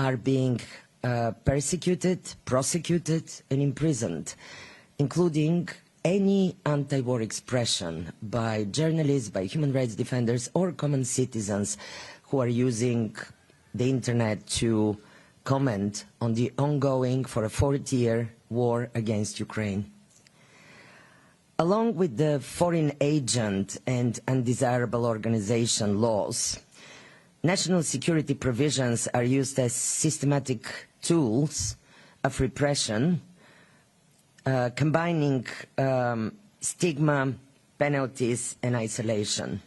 are being persecuted, prosecuted, and imprisoned, including any anti-war expression by journalists, by human rights defenders, or common citizens who are using the internet to comment on the ongoing, for a 4th-year, war against Ukraine. Along with the foreign agent and undesirable organization laws, national security provisions are used as systematic tools of repression, combining stigma, penalties, and isolation.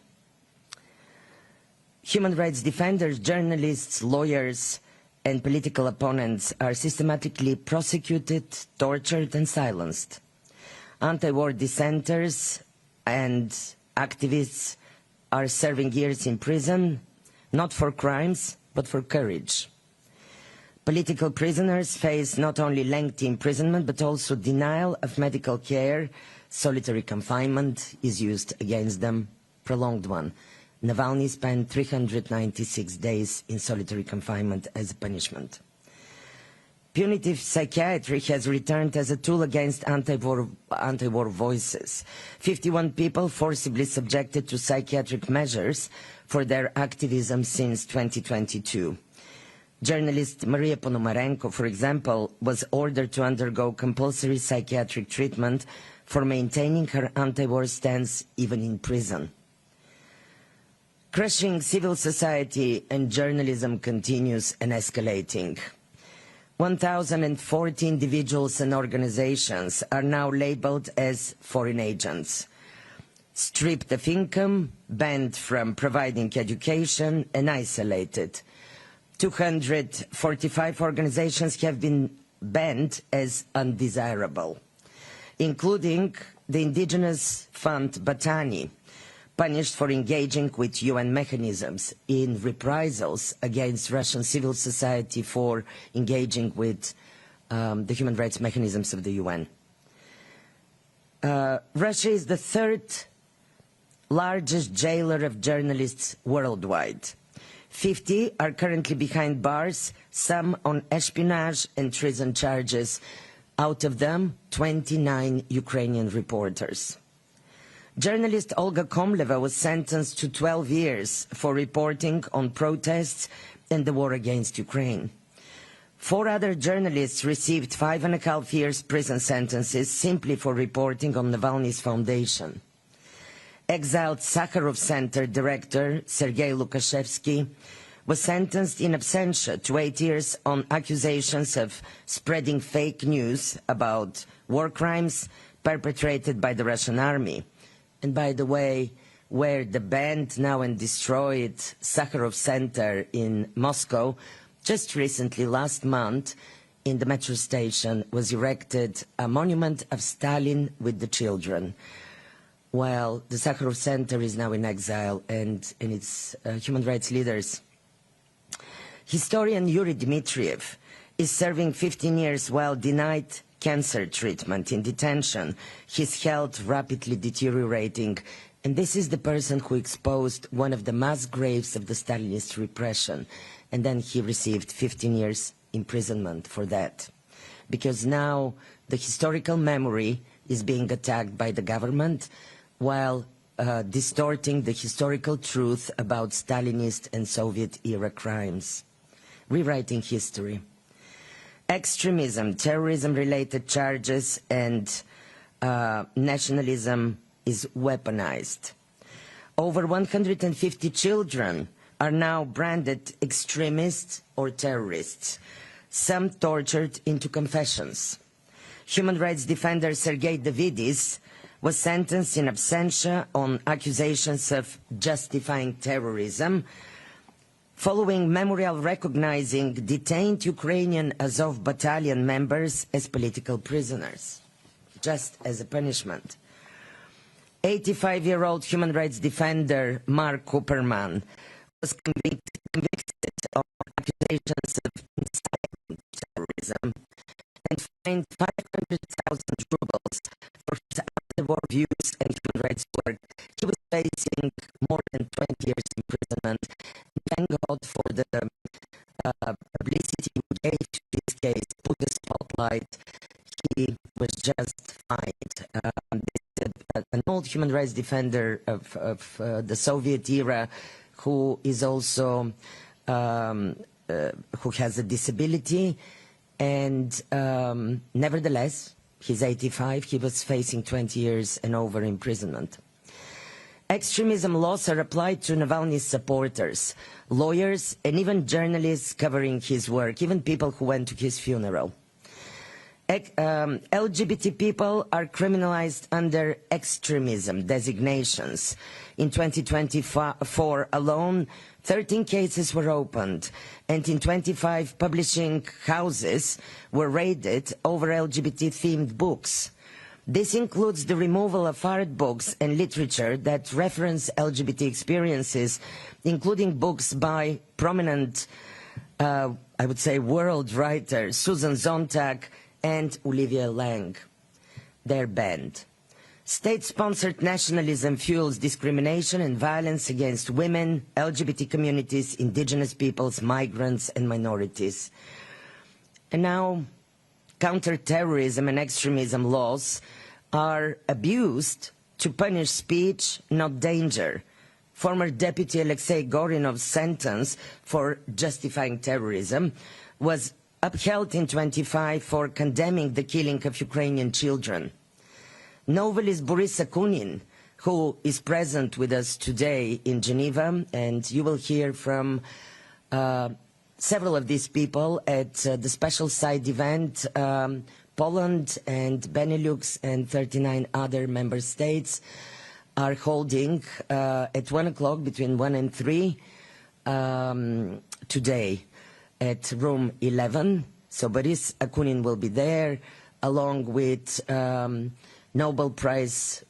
Human rights defenders, journalists, lawyers, and political opponents are systematically prosecuted, tortured, and silenced. Anti-war dissenters and activists are serving years in prison, not for crimes, but for courage. Political prisoners face not only lengthy imprisonment, but also denial of medical care. Solitary confinement is used against them, prolonged one. Navalny spent 396 days in solitary confinement as a punishment. Punitive psychiatry has returned as a tool against anti-war voices. 51 people forcibly subjected to psychiatric measures for their activism since 2022. Journalist Maria Ponomarenko, for example, was ordered to undergo compulsory psychiatric treatment for maintaining her anti-war stance even in prison. Crushing civil society and journalism continues and escalating. 1,040 individuals and organizations are now labeled as foreign agents, stripped of income, banned from providing education, and isolated. 245 organizations have been banned as undesirable, including the indigenous fund Batani, punished for engaging with UN mechanisms in reprisals against Russian civil society for engaging with the human rights mechanisms of the UN. Russia is the 3rd largest jailer of journalists worldwide. 50 are currently behind bars, some on espionage and treason charges. Out of them, 29 Ukrainian reporters. Journalist Olga Komleva was sentenced to 12 years for reporting on protests and the war against Ukraine. 4 other journalists received 5.5 years prison sentences simply for reporting on Navalny's foundation. Exiled Sakharov Center director Sergei Lukashevsky was sentenced in absentia to 8 years on accusations of spreading fake news about war crimes perpetrated by the Russian army. And by the way, where the banned now and destroyed Sakharov Center in Moscow, just recently, last month, in the metro station was erected a monument of Stalin with the children. Well, the Sakharov Center is now in exile, and its human rights leaders. Historian Yuri Dmitriev is serving 15 years while denied cancer treatment in detention, his health rapidly deteriorating, and this is the person who exposed one of the mass graves of the Stalinist repression, and then he received 15 years imprisonment for that. Because now the historical memory is being attacked by the government while distorting the historical truth about Stalinist and Soviet-era crimes, rewriting history. Extremism, terrorism-related charges, and nationalism is weaponized. Over 150 children are now branded extremists or terrorists, some tortured into confessions. Human rights defender Sergei Davidis was sentenced in absentia on accusations of justifying terrorism, following memorial recognizing detained Ukrainian Azov battalion members as political prisoners, just as a punishment. 85-year-old human rights defender Mark Cooperman was convicted of accusations of inciting terrorism and fined 500,000 rubles for his anti-war views and human rights work. He was facing more than 20 years imprisonment. Thank God for the publicity we gave to this case put the spotlight, he was just fined. An old human rights defender of the Soviet era, who is also who has a disability, and nevertheless, he's 85. He was facing 20 years and over imprisonment. Extremism laws are applied to Navalny's supporters, lawyers, and even journalists covering his work, even people who went to his funeral. LGBT people are criminalized under extremism designations. In 2024 alone, 13 cases were opened, and in 25 publishing houses were raided over LGBT-themed books. This includes the removal of art books and literature that reference LGBT experiences, including books by prominent, I would say, world writers Susan Sontag and Olivia Lang. They're banned. State-sponsored nationalism fuels discrimination and violence against women, LGBT communities, indigenous peoples, migrants, and minorities. And now, counter-terrorism and extremism laws are abused to punish speech, not danger. Former Deputy Alexei Gorinov's sentence for justifying terrorism was upheld in 25 for condemning the killing of Ukrainian children. Novelist Boris Akunin, who is present with us today in Geneva, and you will hear from several of these people at the special side event. Poland and Benelux and 39 other member states are holding at 1 o'clock, between 1 and 3 today at room 11. So Boris Akunin will be there, along with Nobel Prize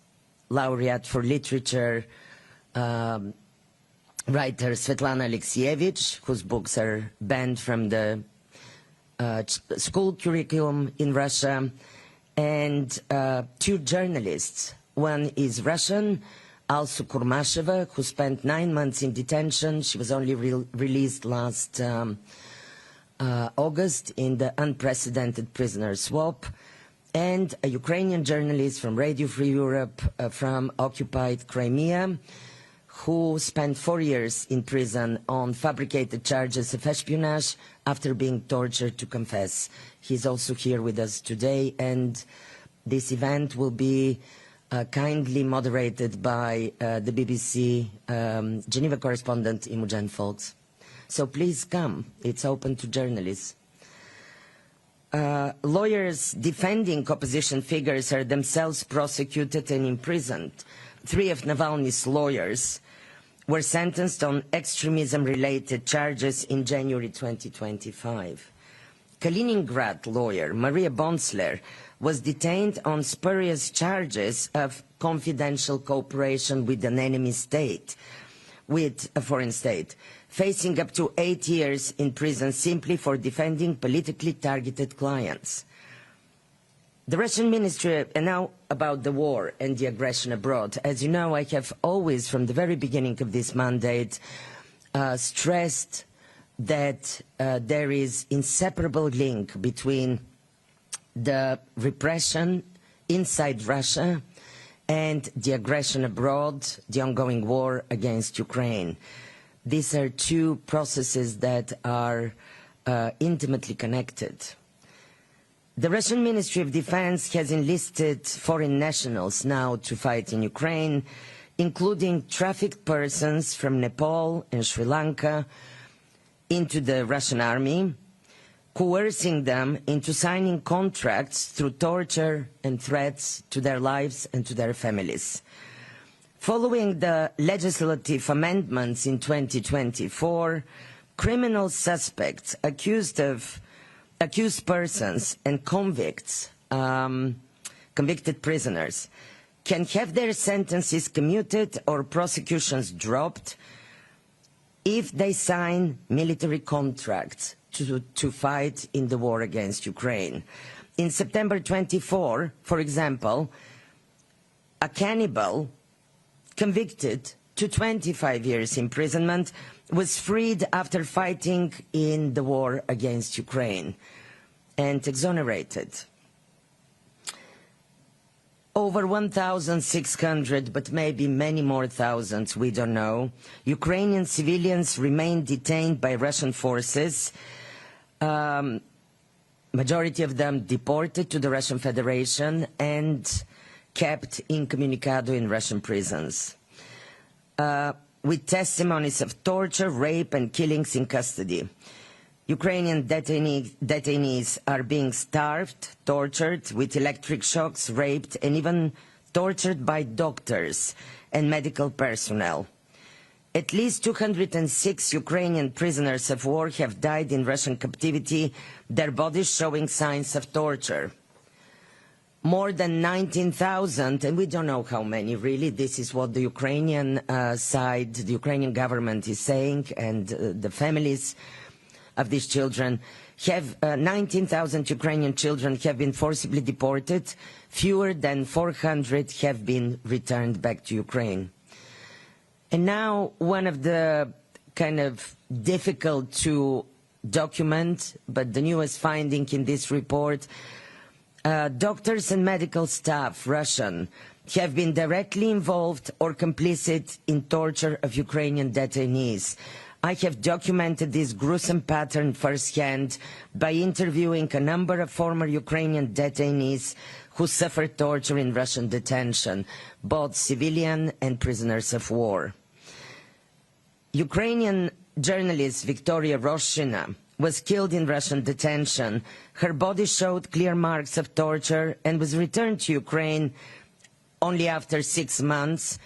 laureate for literature, writer Svetlana Alexievich, whose books are banned from the school curriculum in Russia, and 2 journalists. One is Russian, Alsu Kurmasheva, who spent 9 months in detention. She was only released last August in the unprecedented prisoner swap. And a Ukrainian journalist from Radio Free Europe from occupied Crimea, who spent 4 years in prison on fabricated charges of espionage after being tortured to confess. He's also here with us today, and this event will be kindly moderated by the BBC Geneva correspondent Imogen Folks. So please come. It's open to journalists. Lawyers defending opposition figures are themselves prosecuted and imprisoned. 3 of Navalny's lawyers were sentenced on extremism-related charges in January 2025. Kaliningrad lawyer Maria Bonsler was detained on spurious charges of confidential cooperation with an enemy state, with a foreign state, facing up to 8 years in prison simply for defending politically targeted clients. The Russian ministry, and now about the war and the aggression abroad. As you know, I have always, from the very beginning of this mandate, stressed that there is inseparable link between the repression inside Russia and the aggression abroad, the ongoing war against Ukraine. These are 2 processes that are intimately connected. The Russian Ministry of Defense has enlisted foreign nationals now to fight in Ukraine, including trafficked persons from Nepal and Sri Lanka into the Russian army, coercing them into signing contracts through torture and threats to their lives and to their families. Following the legislative amendments in 2024, criminal suspects, accused persons and convicts, convicted prisoners, can have their sentences commuted or prosecutions dropped if they sign military contracts to fight in the war against Ukraine. In September 24, for example, a cannibal convicted to 25 years imprisonment was freed after fighting in the war against Ukraine and exonerated. Over 1,600, but maybe many more thousands, we don't know, Ukrainian civilians remain detained by Russian forces, majority of them deported to the Russian Federation and kept incommunicado in Russian prisons, with testimonies of torture, rape and killings in custody. Ukrainian detainees are being starved, tortured with electric shocks, raped and even tortured by doctors and medical personnel. At least 206 Ukrainian prisoners of war have died in Russian captivity, their bodies showing signs of torture. More than 19,000, and we don't know how many really, this is what the Ukrainian side, the Ukrainian government is saying, and the families of these children have 19,000 Ukrainian children have been forcibly deported. Fewer than 400 have been returned back to Ukraine. And now one of the kind of difficult to document, but the newest finding in this report, doctors and medical staff, Russian, have been directly involved or complicit in torture of Ukrainian detainees. I have documented this gruesome pattern firsthand by interviewing a number of former Ukrainian detainees who suffered torture in Russian detention, both civilian and prisoners of war. Ukrainian journalist Victoria Roshina was killed in Russian detention. Her body showed clear marks of torture and was returned to Ukraine only after 6 months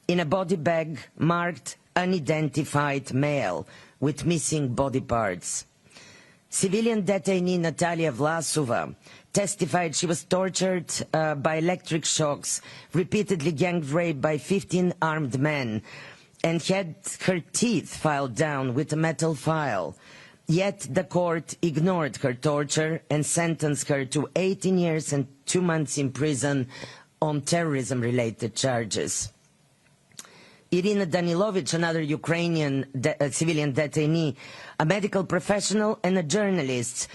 in a body bag marked unidentified male with missing body parts. Civilian detainee Natalia Vlasova testified she was tortured by electric shocks, repeatedly gang raped by 15 armed men, and had her teeth filed down with a metal file. Yet the court ignored her torture and sentenced her to 18 years and 2 months in prison on terrorism-related charges. Irina Danilovich, another Ukrainian civilian detainee, a medical professional and a journalist,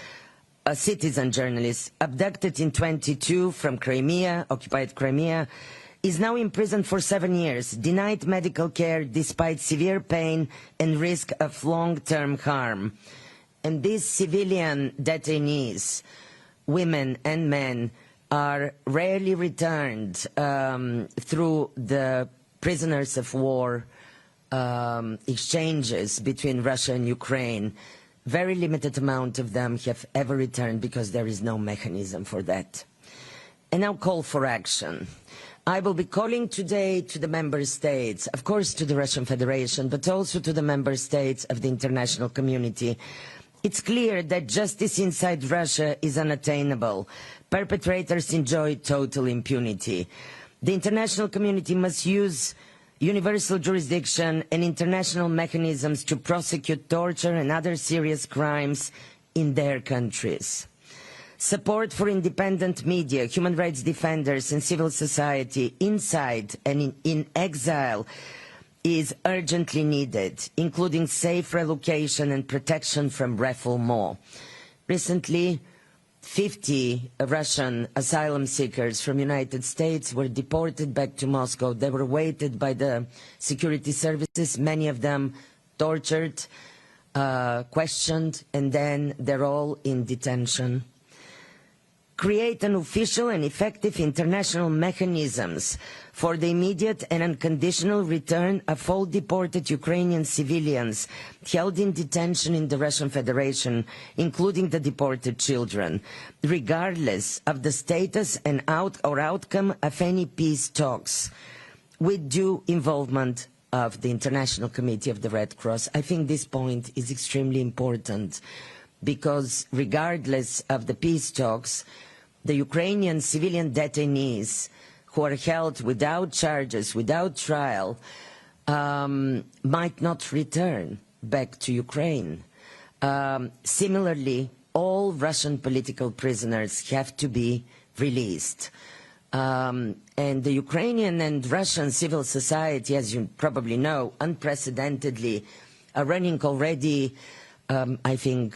a citizen journalist, abducted in 2022 from Crimea, occupied Crimea, is now in prison for 7 years, denied medical care despite severe pain and risk of long-term harm. And these civilian detainees, women and men, are rarely returned through the prisoners of war exchanges between Russia and Ukraine. Very limited amount of them have ever returned because there is no mechanism for that. And now call for action. I will be calling today to the member states, of course to the Russian Federation, but also to the member states of the international community. It's clear that justice inside Russia is unattainable. Perpetrators enjoy total impunity. The international community must use universal jurisdiction and international mechanisms to prosecute torture and other serious crimes in their countries. Support for independent media, human rights defenders and civil society inside and in exile is urgently needed, including safe relocation and protection from refoulement. Recently, 50 Russian asylum seekers from the United States were deported back to Moscow. They were awaited by the security services, many of them tortured, questioned, and then they're all in detention. Create an official and effective international mechanisms for the immediate and unconditional return of all deported Ukrainian civilians held in detention in the Russian Federation, including the deported children, regardless of the status and outcome of any peace talks, with due involvement of the International Committee of the Red Cross. I think this point is extremely important because regardless of the peace talks, the Ukrainian civilian detainees who are held without charges, without trial, might not return back to Ukraine. Similarly, all Russian political prisoners have to be released. And the Ukrainian and Russian civil society, as you probably know, unprecedentedly are running already, I think,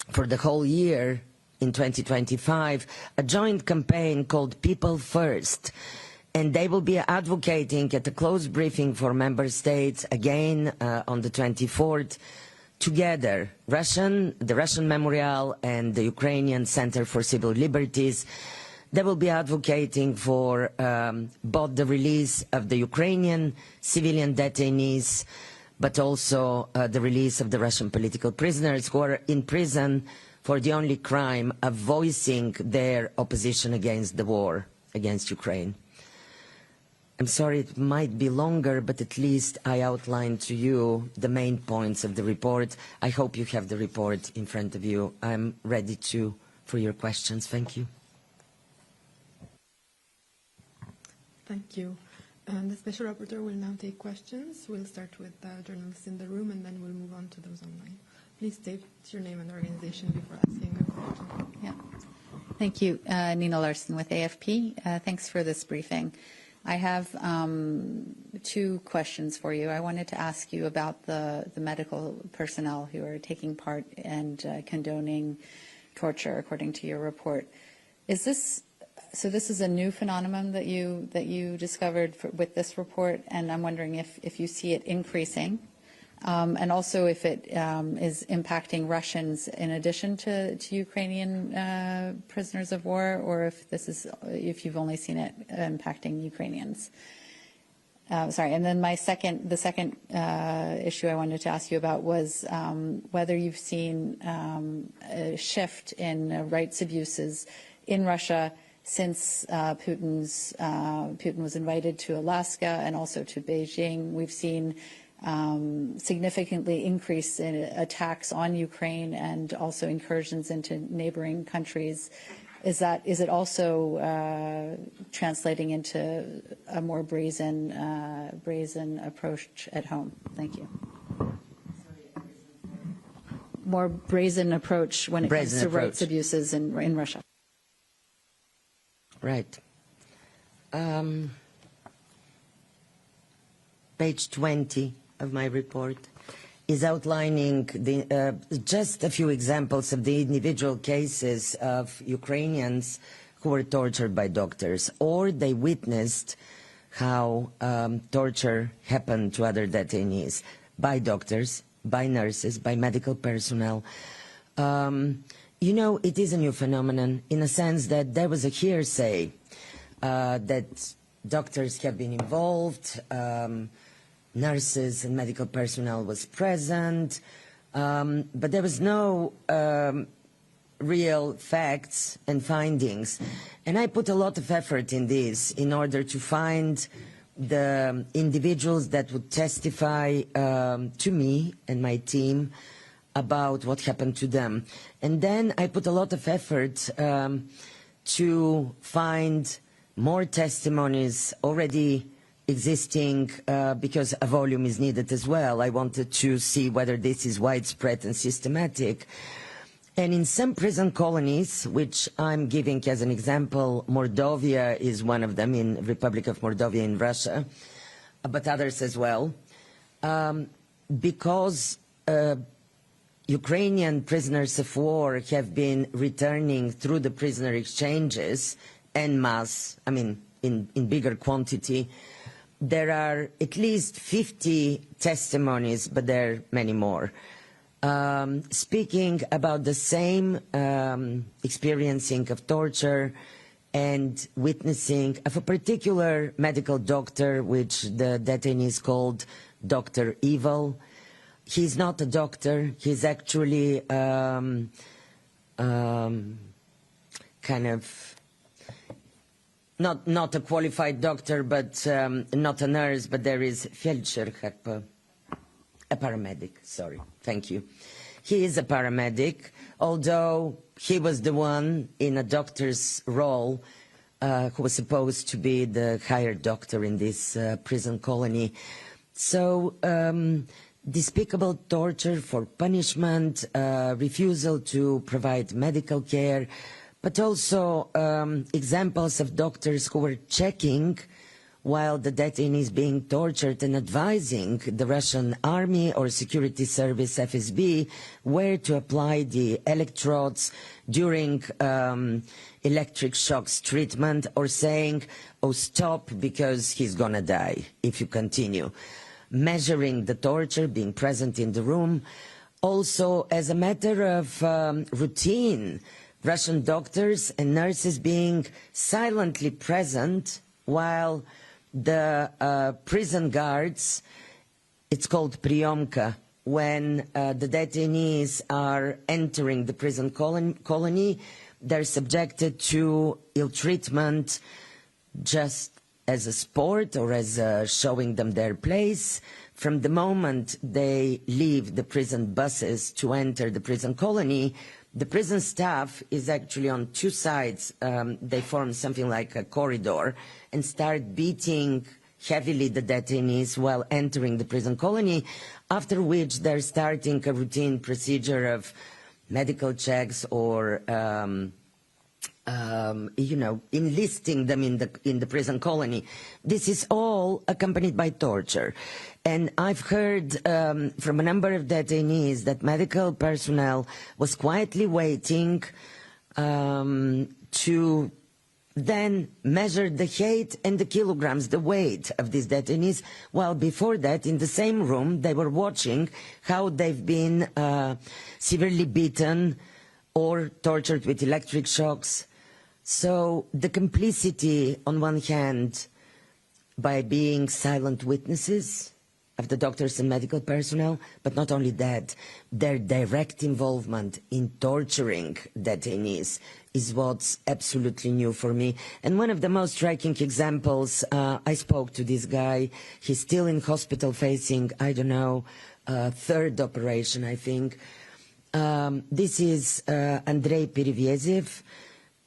for the whole year in 2025, a joint campaign called People First. And they will be advocating at a close briefing for member states again on the 24th, together, the Russian Memorial and the Ukrainian Center for Civil Liberties. They will be advocating for both the release of the Ukrainian civilian detainees, but also the release of the Russian political prisoners who are in prison for the only crime of voicing their opposition against the war against Ukraine. I'm sorry it might be longer, but at least I outlined to you the main points of the report. I hope you have the report in front of you. I'm ready for your questions. Thank you. Thank you. The Special Rapporteur will now take questions. We'll start with the journalists in the room, and then we'll move on to those online. Please state your name and organization before asking a question. Yeah. Thank you. Nina Larson with AFP. Thanks for this briefing. I have two questions for you. I wanted to ask you about the medical personnel who are taking part and condoning torture, according to your report. So this is a new phenomenon that you discovered with this report, and I'm wondering if you see it increasing, and also if it is impacting Russians in addition to Ukrainian prisoners of war, or if you've only seen it impacting Ukrainians. Sorry, and then the second issue I wanted to ask you about was whether you've seen a shift in rights abuses in Russia since Putin was invited to Alaska and also to Beijing. We've seen significantly increase in attacks on Ukraine and also incursions into neighboring countries. Is it also translating into a more brazen approach at home? Thank you. More brazen approach when it comes to rights abuses in Russia. Right. Page 20 of my report is outlining just a few examples of the individual cases of Ukrainians who were tortured by doctors, or they witnessed how torture happened to other detainees by doctors, by nurses, by medical personnel. You know, it is a new phenomenon in a sense that there was a hearsay that doctors have been involved, nurses and medical personnel was present, but there was no real facts and findings. And I put a lot of effort in this in order to find the individuals that would testify to me and my team about what happened to them. And then I put a lot of effort to find more testimonies already existing because a volume is needed as well. I wanted to see whether this is widespread and systematic. And in some prison colonies, which I'm giving as an example, Mordovia is one of them, in Republic of Mordovia in Russia, but others as well, because Ukrainian prisoners of war have been returning through the prisoner exchanges en masse, I mean, in bigger quantity. There are at least 50 testimonies, but there are many more, speaking about the same experiencing of torture and witnessing of a particular medical doctor, which the detainees called Dr. Evil. He's not a doctor. He's actually kind of not a qualified doctor, but not a nurse, but there is Feldscher, a paramedic, sorry, thank you. He is a paramedic, although he was the one in a doctor's role who was supposed to be the hired doctor in this prison colony. So despicable torture for punishment, refusal to provide medical care, but also examples of doctors who were checking while the detainee is being tortured and advising the Russian army or security service FSB where to apply the electrodes during electric shocks treatment, or saying, oh, stop because he's gonna die if you continue. Measuring the torture, being present in the room. Also, as a matter of routine, Russian doctors and nurses being silently present while the prison guards, it's called priyomka, when the detainees are entering the prison colony, they're subjected to ill treatment just as a sport or as showing them their place. From the moment they leave the prison buses to enter the prison colony, the prison staff is actually on two sides. They form something like a corridor and start beating heavily the detainees while entering the prison colony, after which they're starting a routine procedure of medical checks or enlisting them in the prison colony. This is all accompanied by torture. And I've heard from a number of detainees that medical personnel was quietly waiting to then measure the height and the kilograms, the weight of these detainees, while before that, in the same room, they were watching how they've been severely beaten or tortured with electric shocks. So the complicity, on one hand, by being silent witnesses of the doctors and medical personnel, but not only that, their direct involvement in torturing detainees is what's absolutely new for me. And one of the most striking examples, I spoke to this guy. He's still in hospital facing, I don't know, third operation, I think. This is Andrei Pereviezev.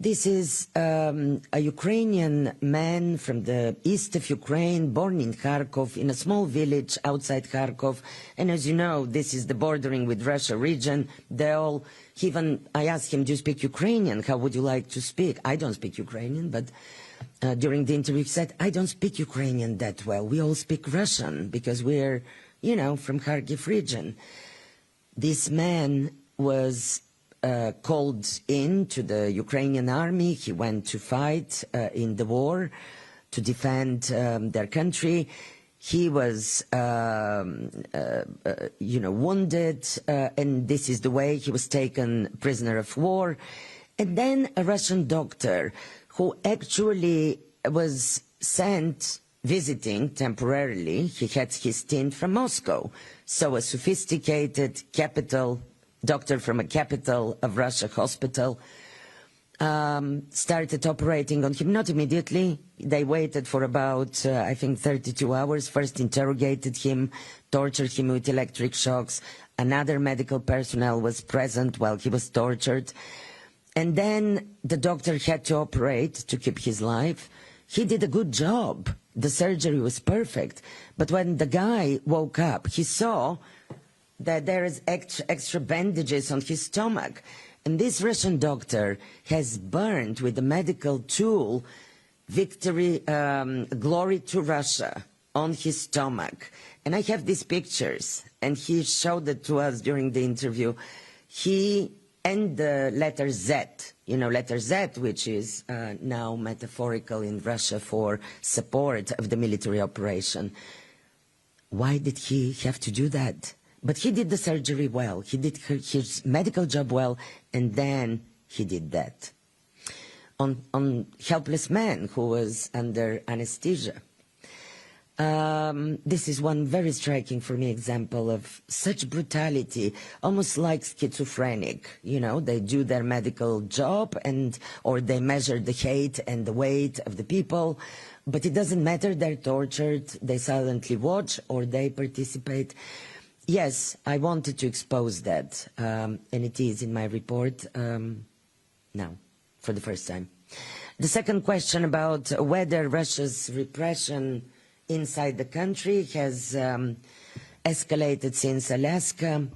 This is a Ukrainian man from the east of Ukraine, born in Kharkov, in a small village outside Kharkov. And as you know, this is the bordering with Russia region. I asked him, do you speak Ukrainian? How would you like to speak? I don't speak Ukrainian, but during the interview he said, I don't speak Ukrainian that well. We all speak Russian because we're, from Kharkiv region. This man was called in to the Ukrainian army. He went to fight in the war to defend their country. He was, wounded, and this is the way he was taken prisoner of war. And then a Russian doctor who actually was sent visiting temporarily. He had his stint from Moscow. So a sophisticated doctor from a capital of Russia hospital started operating on him, not immediately. They waited for about, 32 hours. First interrogated him, tortured him with electric shocks. Another medical personnel was present while he was tortured. And then the doctor had to operate to keep his life. He did a good job. The surgery was perfect. But when the guy woke up, he saw that there is extra bandages on his stomach. And this Russian doctor has burned with a medical tool, "Victory, Glory to Russia," on his stomach. And I have these pictures, and he showed it to us during the interview. And the letter Z, letter Z, which is now metaphorical in Russia for support of the military operation. Why did he have to do that? But he did the surgery well. He did his medical job well, and then he did that. On helpless man who was under anesthesia. This is one very striking for me example of such brutality, almost like schizophrenic. They do their medical job or they measure the height and the weight of the people, but it doesn't matter. They're tortured. They silently watch or they participate. Yes, I wanted to expose that, and it is in my report now, for the first time. The second question about whether Russia's repression inside the country has escalated since Alaska.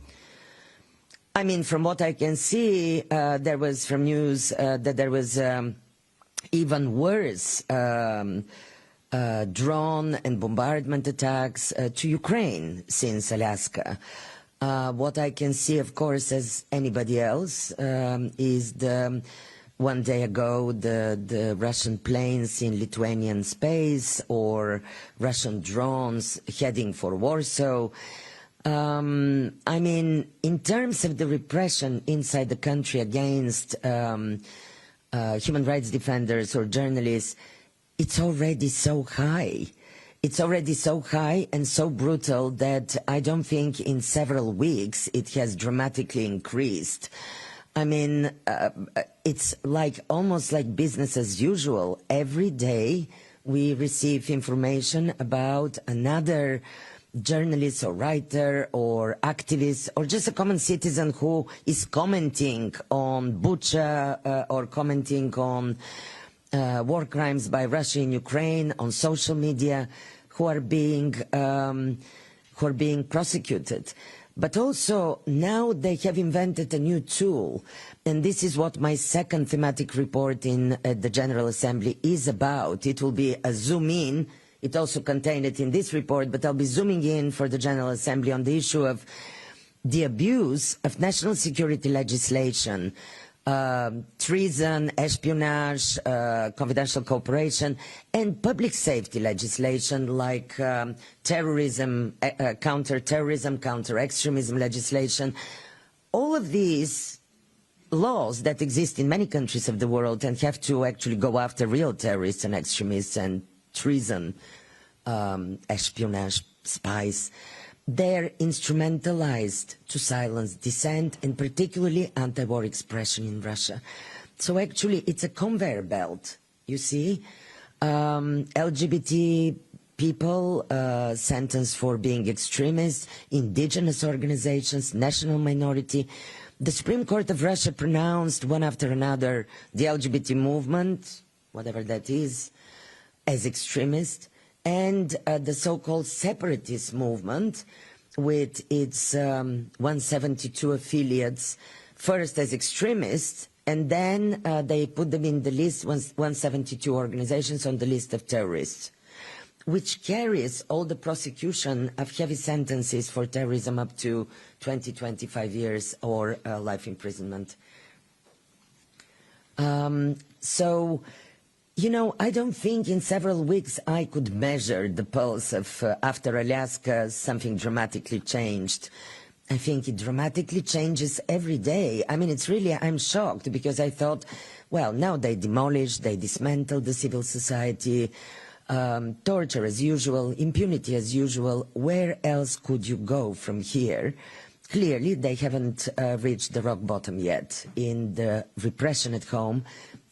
I mean, from what I can see, there was from news that there was even worse drone and bombardment attacks to Ukraine since Alaska. What I can see, of course, as anybody else, is the one day ago the Russian planes in Lithuanian space or Russian drones heading for Warsaw. I mean, in terms of the repression inside the country against human rights defenders or journalists, it's already so high. It's already so high and so brutal that I don't think in several weeks it has dramatically increased. I mean, it's like almost like business as usual. Every day we receive information about another journalist or writer or activist or just a common citizen who is commenting on Bucha or commenting on war crimes by Russia in Ukraine on social media, who are being prosecuted. But also now they have invented a new tool, and this is what my second thematic report in the General Assembly is about. It will be a zoom in. It also contained it in this report, but I'll be zooming in for the General Assembly on the issue of the abuse of national security legislation, treason, espionage, confidential cooperation, and public safety legislation like terrorism, counter-terrorism, counter-extremism legislation. All of these laws that exist in many countries of the world and have to actually go after real terrorists and extremists and treason, espionage, spies, they're instrumentalized to silence dissent and particularly anti-war expression in Russia. So actually it's a conveyor belt, you see. LGBT people sentenced for being extremists, indigenous organizations, national minority. The Supreme Court of Russia pronounced one after another the LGBT movement, whatever that is, as extremist, and the so-called separatist movement with its 172 affiliates, first as extremists, and then they put them in the list, 172 organizations on the list of terrorists, which carries all the prosecution of heavy sentences for terrorism up to 20-25 years or life imprisonment. So, you know, I don't think in several weeks I could measure the pulse of after Alaska something dramatically changed. I think it dramatically changes every day. I mean, it's really, I'm shocked because I thought, well, now they demolished, they dismantled the civil society, torture as usual, impunity as usual. Where else could you go from here? Clearly, they haven't reached the rock bottom yet in the repression at home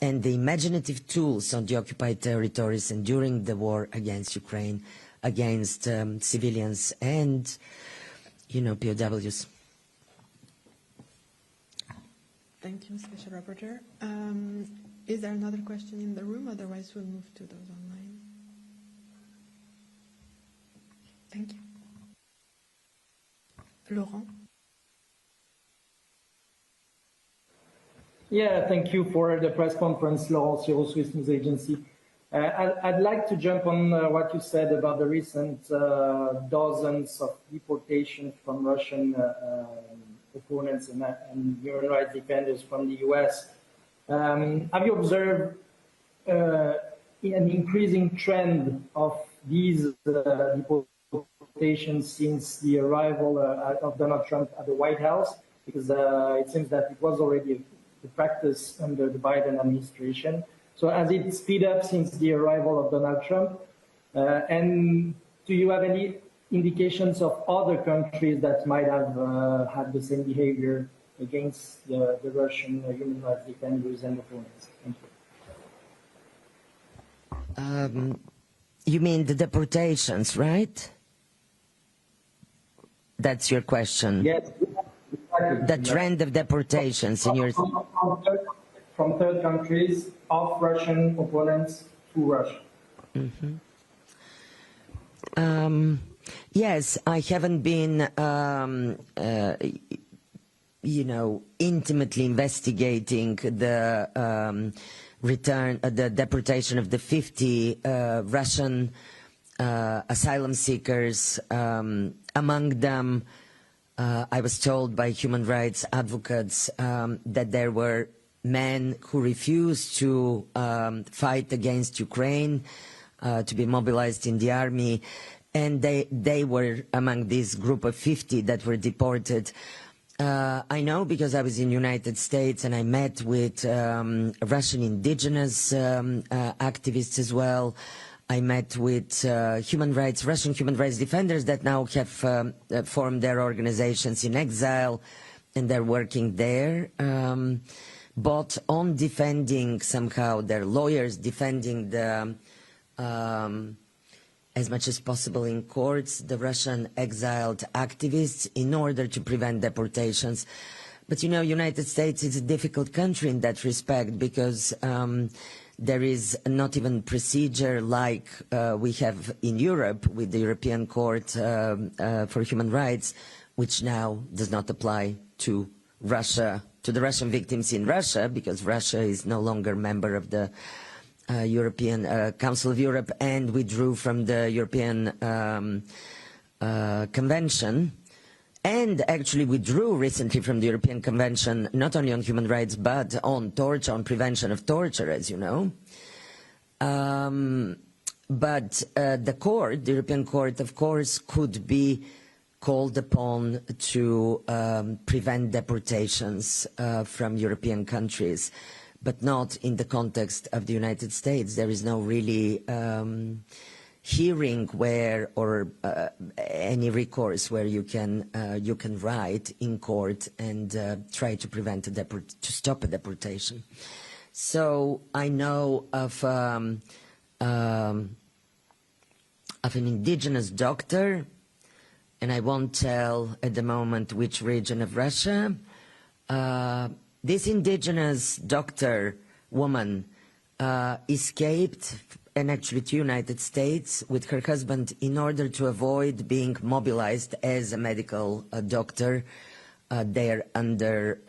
and the imaginative tools on the occupied territories and during the war against Ukraine, against civilians and, you know, POWs. Thank you, Special Rapporteur. Is there another question in the room? Otherwise, we'll move to those online. Thank you. Laurent? Yeah, thank you for the press conference, Laurent Siro, Swiss News Agency. I'd like to jump on what you said about the recent dozens of deportations from Russian opponents and human rights defenders from the US. Have you observed an increasing trend of these deportations since the arrival of Donald Trump at the White House? Because it seems that it was already the practice under the Biden administration. So has it speed up since the arrival of Donald Trump? And do you have any indications of other countries that might have had the same behavior against the Russian human rights defenders and opponents? Thank you. You mean the deportations, right? That's your question. Yes. Exactly. The trend of deportations in your... From third countries of Russian opponents to Russia. Mm-hmm. Yes, I haven't been intimately investigating the the deportation of the 50 Russian asylum seekers. Among them, I was told by human rights advocates that there were men who refused to fight against Ukraine, to be mobilized in the army, and they were among this group of 50 that were deported. I know because I was in the United States and I met with Russian indigenous activists as well. I met with Russian human rights defenders that now have formed their organizations in exile, and they're working there. But on defending somehow their lawyers, defending the as much as possible in courts, the Russian exiled activists in order to prevent deportations. But United States is a difficult country in that respect because there is not even procedure like we have in Europe with the European Court for Human Rights, which now does not apply to Russia, to the Russian victims in Russia, because Russia is no longer a member of the European Council of Europe and withdrew from the European Convention, and actually withdrew recently from the European Convention not only on human rights but on torture, on prevention of torture, as you know. But the court, the European Court, of course, could be called upon to prevent deportations from European countries, but not in the context of the United States. There is no really hearing where, or any recourse where you can write in court and try to prevent to stop a deportation. So I know of an indigenous doctor, and I won't tell at the moment which region of Russia. This indigenous doctor woman escaped and actually to United States with her husband in order to avoid being mobilized as a medical doctor. They're under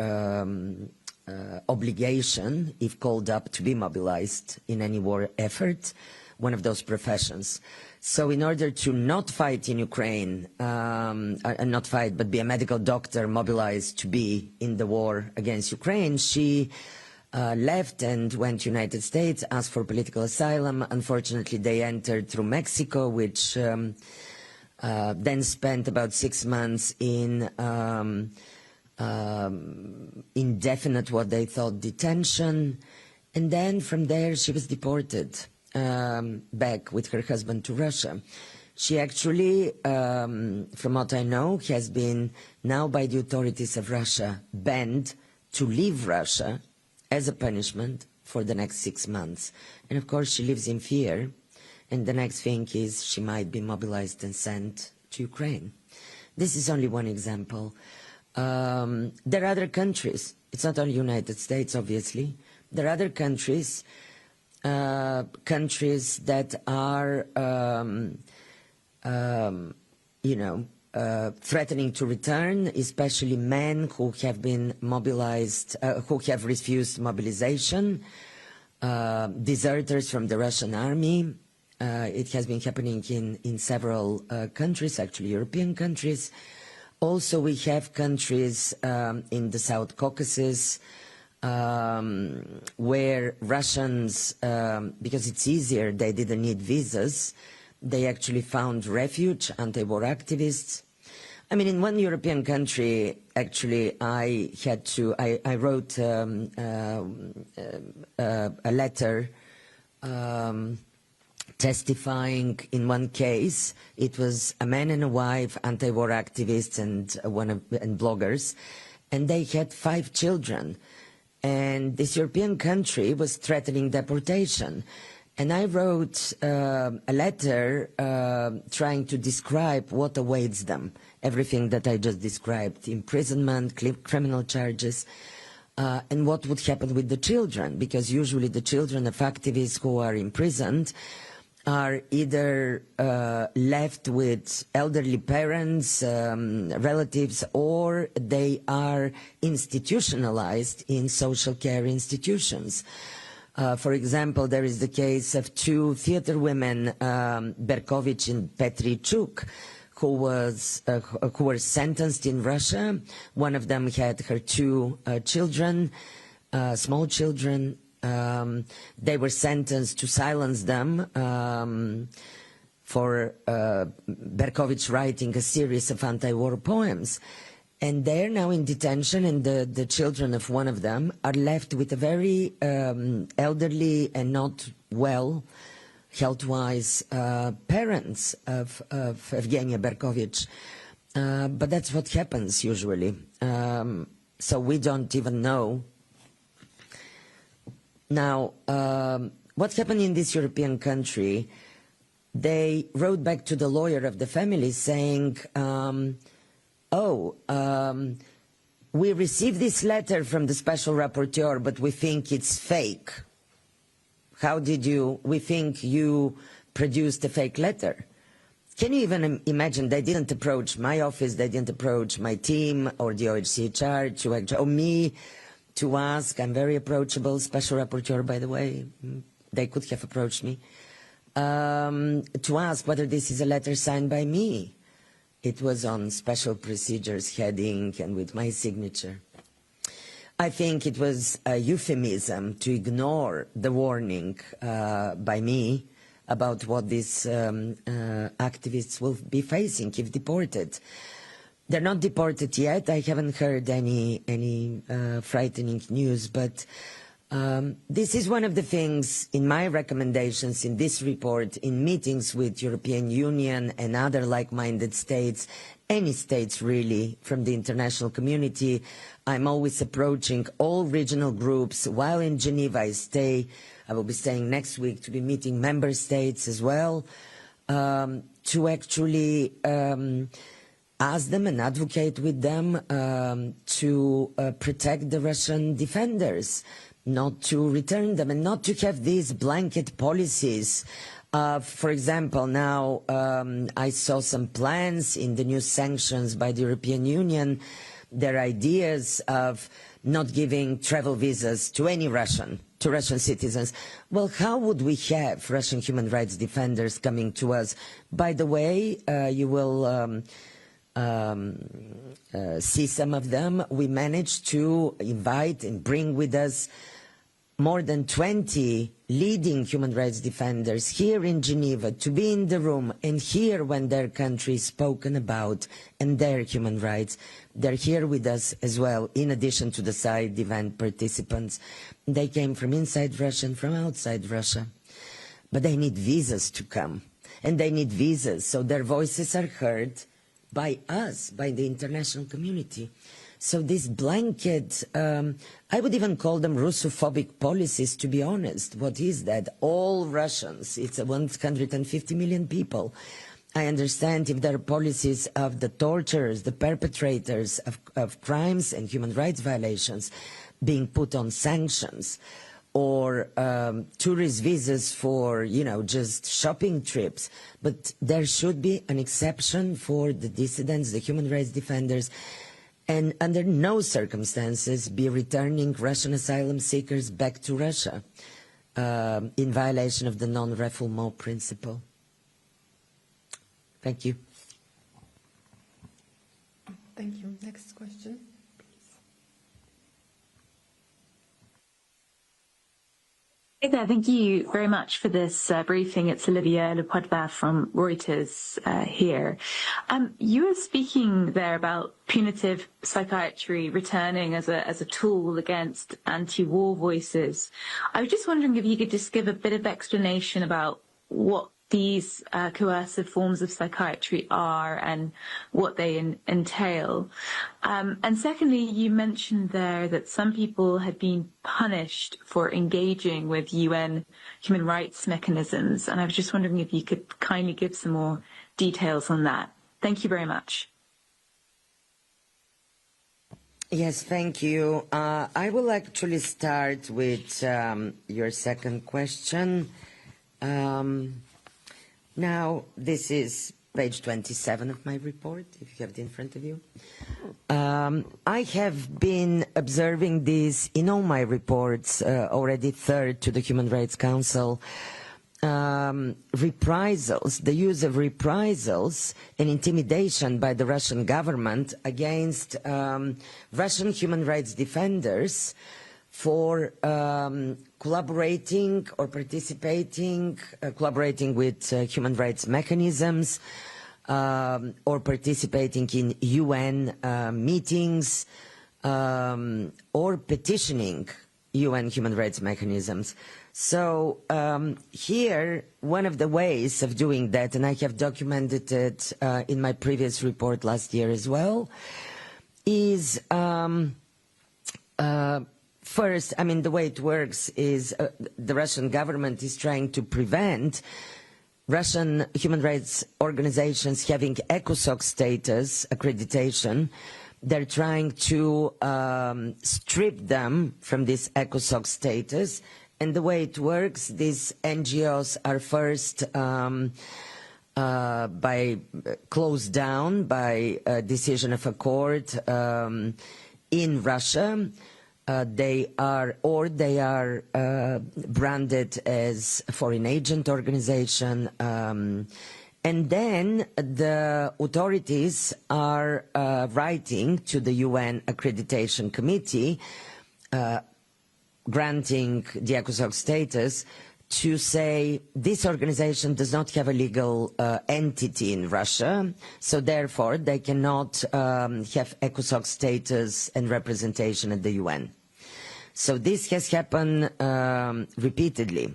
obligation, if called up, to be mobilized in any war effort, one of those professions. So in order to not fight in Ukraine, not fight, but be a medical doctor mobilized to be in the war against Ukraine, she left and went to the United States, asked for political asylum. Unfortunately, they entered through Mexico, which then spent about 6 months in indefinite, what they thought, detention. And then from there, she was deported back with her husband to Russia. She actually, from what I know, has been now by the authorities of Russia banned to leave Russia as a punishment for the next 6 months. And of course she lives in fear, and the next thing is she might be mobilized and sent to Ukraine. This is only one example. There are other countries. It's not only United States, obviously. There are other countries that are, threatening to return, especially men who have been mobilized, who have refused mobilization, deserters from the Russian army. It has been happening in several countries, actually European countries. Also, we have countries in the South Caucasus, where Russians, because it's easier, they didn't need visas, they actually found refuge, anti-war activists. I mean, in one European country, actually, I wrote a letter testifying in one case. It was a man and a wife, anti-war activists and bloggers, and they had 5 children. And this European country was threatening deportation. And I wrote a letter trying to describe what awaits them, everything that I just described, imprisonment, criminal charges, and what would happen with the children, because usually the children of activists who are imprisoned are either left with elderly parents, relatives, or they are institutionalized in social care institutions. For example, there is the case of two theater women, Berkovich and Petrichuk, who were sentenced in Russia. One of them had her two children, small children. They were sentenced to silence them for Berkovich writing a series of anti-war poems. And they're now in detention, and the children of one of them are left with a very elderly and not well, health-wise, parents of Evgenia Berkovich. But that's what happens usually. So we don't even know. Now, what happened in this European country, they wrote back to the lawyer of the family saying, we received this letter from the Special Rapporteur, but we think it's fake. How did we think you produced a fake letter? Can you even imagine, they didn't approach my office, they didn't approach my team or the OHCHR or me to ask. I'm very approachable, Special Rapporteur, by the way. They could have approached me. To ask whether this is a letter signed by me. It was on special procedures heading and with my signature. I think it was a euphemism to ignore the warning by me about what these activists will be facing if deported. They're not deported yet. I haven't heard any frightening news, but this is one of the things in my recommendations in this report, in meetings with European Union and other like-minded states, any states really from the international community. I'm always approaching all regional groups. While in Geneva I will be staying next week to be meeting member states as well, to actually ask them and advocate with them to protect the Russian defenders, not to return them, and not to have these blanket policies. For example, now I saw some plans in the new sanctions by the European Union, their ideas of not giving travel visas to any Russian citizens. Well, how would we have Russian human rights defenders coming to us? By the way, you will see some of them. We managed to invite and bring with us more than 20 leading human rights defenders here in Geneva to be in the room and hear when their country is spoken about and their human rights. They're here with us as well, in addition to the side event participants. They came from inside Russia and from outside Russia. But they need visas to come. And they need visas, so their voices are heard by us, by the international community. So this blanket, I would even call them Russophobic policies, to be honest. What is that? All Russians, it's 150 million people. I understand if there are policies of the torturers, the perpetrators of crimes and human rights violations being put on sanctions, or tourist visas for, just shopping trips. But there should be an exception for the dissidents, the human rights defenders, and under no circumstances be returning Russian asylum seekers back to Russia in violation of the non-refoulement principle. Thank you. Thank you. Next question, please. Hey there, thank you very much for this briefing. It's Olivia Lepoidevin from Reuters here. You were speaking there about punitive psychiatry returning as a tool against anti-war voices. I was just wondering if you could just give a bit of explanation about what these coercive forms of psychiatry are and what they entail. And secondly, you mentioned there that some people had been punished for engaging with UN human rights mechanisms. And I was just wondering if you could kindly give some more details on that. Thank you very much. Yes, thank you. I will actually start with your second question. Now, this is page 27 of my report, if you have it in front of you. I have been observing this in all my reports, already third to the Human Rights Council, reprisals, the use of reprisals and intimidation by the Russian government against Russian human rights defenders for collaborating or participating, collaborating with human rights mechanisms, or participating in UN meetings, or petitioning UN human rights mechanisms. So here, one of the ways of doing that, and I have documented it in my previous report last year as well, is first, I mean, the way it works is the Russian government is trying to prevent Russian human rights organizations having ECOSOC status, accreditation. They're trying to strip them from this ECOSOC status. And the way it works, these NGOs are first closed down by a decision of a court in Russia. They are branded as a foreign agent organization, and then the authorities are writing to the UN Accreditation Committee, granting the ECOSOC status, to say this organization does not have a legal entity in Russia, so therefore they cannot have ECOSOC status and representation at the UN. So this has happened repeatedly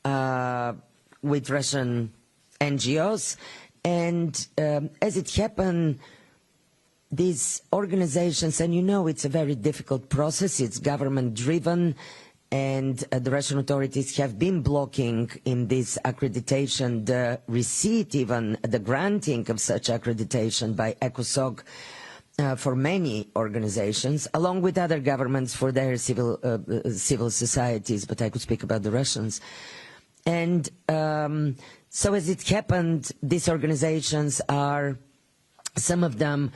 with Russian NGOs, and as it happened, these organizations, and you know it's a very difficult process, it's government-driven, and the Russian authorities have been blocking in this accreditation the receipt, even the granting of such accreditation by ECOSOC for many organizations, along with other governments for their civil societies, but I could speak about the Russians. And so as it happened, these organizations are, some of them,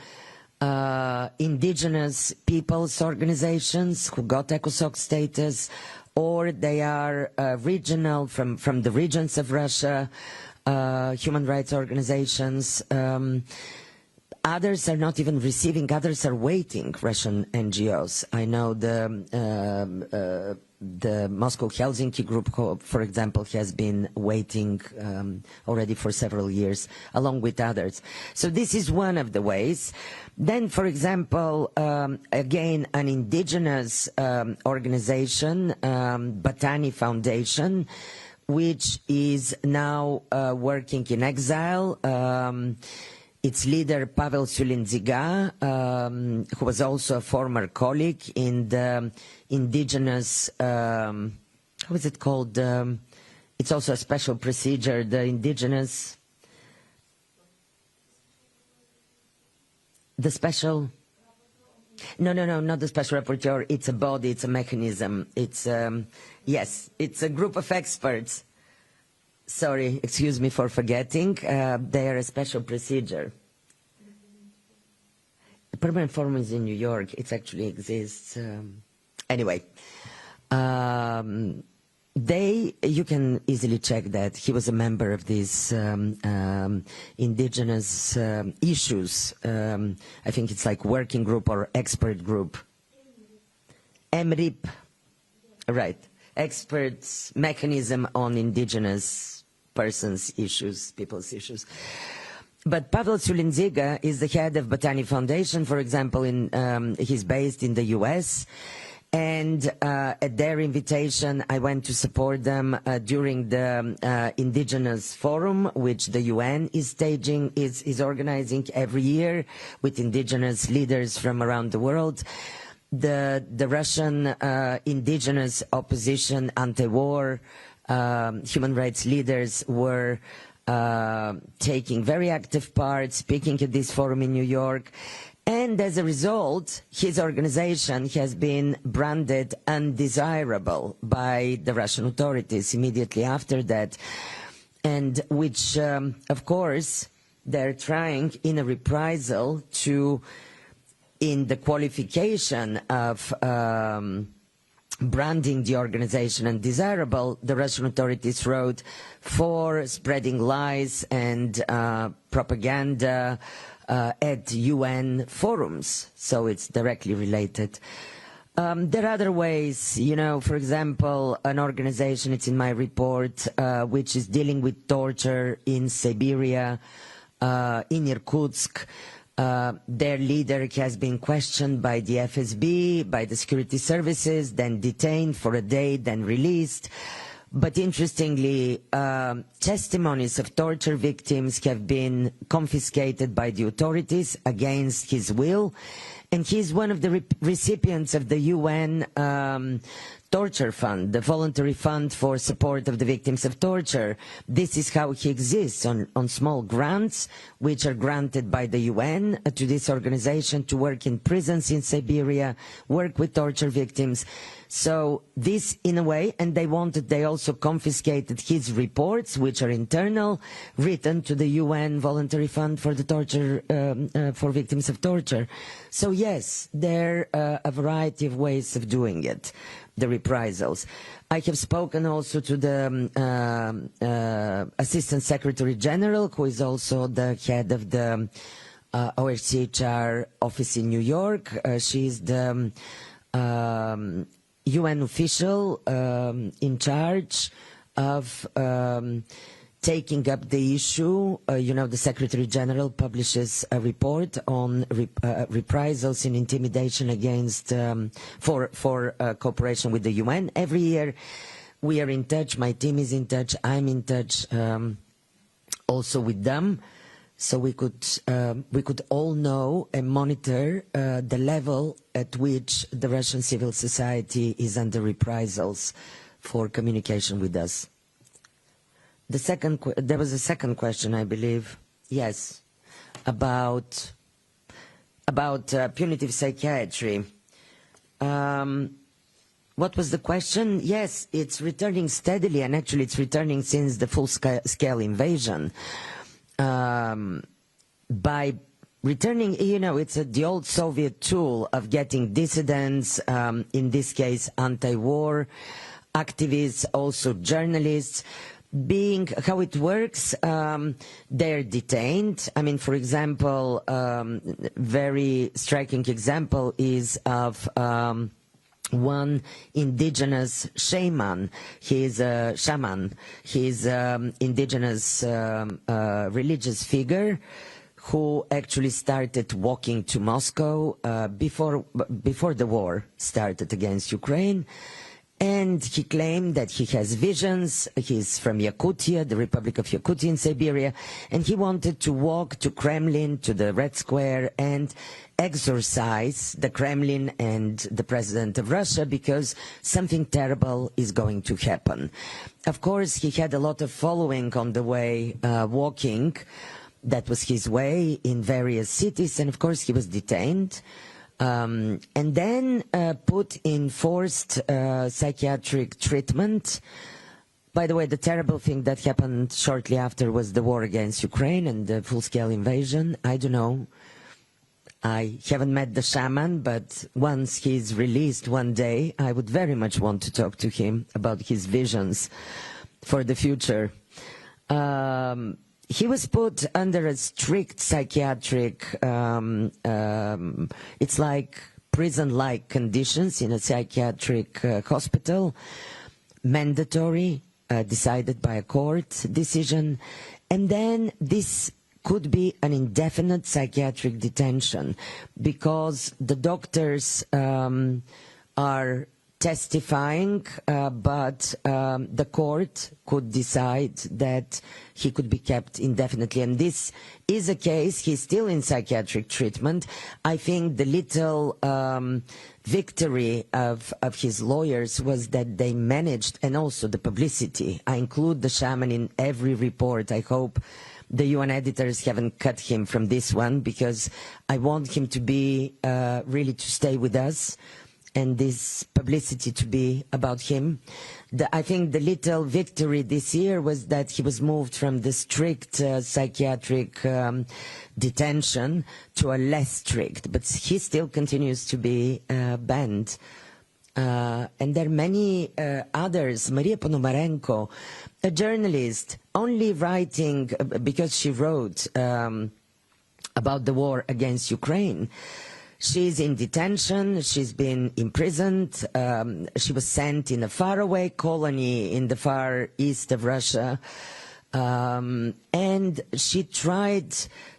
indigenous peoples' organizations who got ECOSOC status, or they are regional, from the regions of Russia, human rights organizations. Others are not even receiving, others are waiting, Russian NGOs. I know the Moscow-Helsinki group, for example, has been waiting already for several years, along with others. So this is one of the ways. Then, for example, again, an indigenous organization, Batani Foundation, which is now working in exile. Its leader, Pavel Sulindziga, who was also a former colleague in the indigenous, how is it called? It's also a special procedure, the indigenous, the special, no, not the special rapporteur. It's a body, it's a mechanism. It's, yes, it's a group of experts. Sorry, excuse me for forgetting. They are a special procedure. The permanent forum is in New York. It actually exists. Anyway, you can easily check that. He was a member of these indigenous issues. I think it's like working group or expert group. MRIP, right. Experts mechanism on indigenous persons' issues, people's issues. But Pavel Sulindziga is the head of Batani Foundation, for example, he's based in the US, and at their invitation I went to support them during the Indigenous Forum, which the UN is staging, is organizing every year with indigenous leaders from around the world. The Russian indigenous opposition, anti-war, human rights leaders were taking very active part, speaking at this forum in New York. And as a result, his organization has been branded undesirable by the Russian authorities immediately after that. and which, of course, they're trying in a reprisal to, in the qualification of branding the organization undesirable, the Russian authorities wrote for spreading lies and propaganda at UN forums. So it's directly related. There are other ways, you know, for example, an organization, it's in my report, which is dealing with torture in Siberia, in Irkutsk. Their leader has been questioned by the FSB, by the security services, then detained for a day, then released. But interestingly, testimonies of torture victims have been confiscated by the authorities against his will. And he's one of the recipients of the UN Torture Fund, the voluntary fund for support of the victims of torture. This is how he exists, on small grants, which are granted by the UN to this organization to work in prisons in Siberia, work with torture victims. So this, in a way, and they also confiscated his reports, which are internal, written to the UN Voluntary Fund for the torture, for victims of torture. So yes, there are a variety of ways of doing it, the reprisals. I have spoken also to the Assistant Secretary General, who is also the head of the OHCHR office in New York. She is the UN official in charge of taking up the issue. You know, the Secretary General publishes a report on reprisals and intimidation against for cooperation with the UN. Every year we are in touch, my team is in touch, I'm in touch also with them. So we could all know and monitor the level at which the Russian civil society is under reprisals for communication with us. There was a second question, I believe. Yes, about punitive psychiatry. What was the question? Yes, it's returning steadily, and actually it's returning since the full-scale invasion. By returning, you know, it's the old Soviet tool of getting dissidents, in this case anti-war activists, also journalists, being how it works. They're detained. I mean, for example, very striking example is of one indigenous shaman. He's a shaman. He's indigenous religious figure who actually started walking to Moscow before the war started against Ukraine. And he claimed that he has visions. He's from Yakutia, the Republic of Yakutia in Siberia, and he wanted to walk to Kremlin, to the Red Square, and exorcise the Kremlin and the President of Russia, because something terrible is going to happen. Of course, he had a lot of following on the way, walking. That was his way in various cities, and of course he was detained. And then put in forced psychiatric treatment. By the way, the terrible thing that happened shortly after was the war against Ukraine and the full-scale invasion. I don't know. I haven't met the shaman, but once he's released one day, I would very much want to talk to him about his visions for the future. He was put under a strict psychiatric, it's like prison-like conditions in a psychiatric hospital, mandatory, decided by a court decision, and then this could be an indefinite psychiatric detention because the doctors are testifying, but the court could decide that he could be kept indefinitely. And this is a case, he's still in psychiatric treatment. I think the little victory of his lawyers was that they managed, and also the publicity. I include the shaman in every report. I hope the UN editors haven't cut him from this one, because I want him to be really to stay with us. and this publicity to be about him. I think the little victory this year was that he was moved from the strict psychiatric detention to a less strict, but he still continues to be banned. And there are many others. Maria Ponomarenko, a journalist, only writing because she wrote about the war against Ukraine. She's in detention, she's been imprisoned, she was sent in a faraway colony in the far east of Russia, and she tried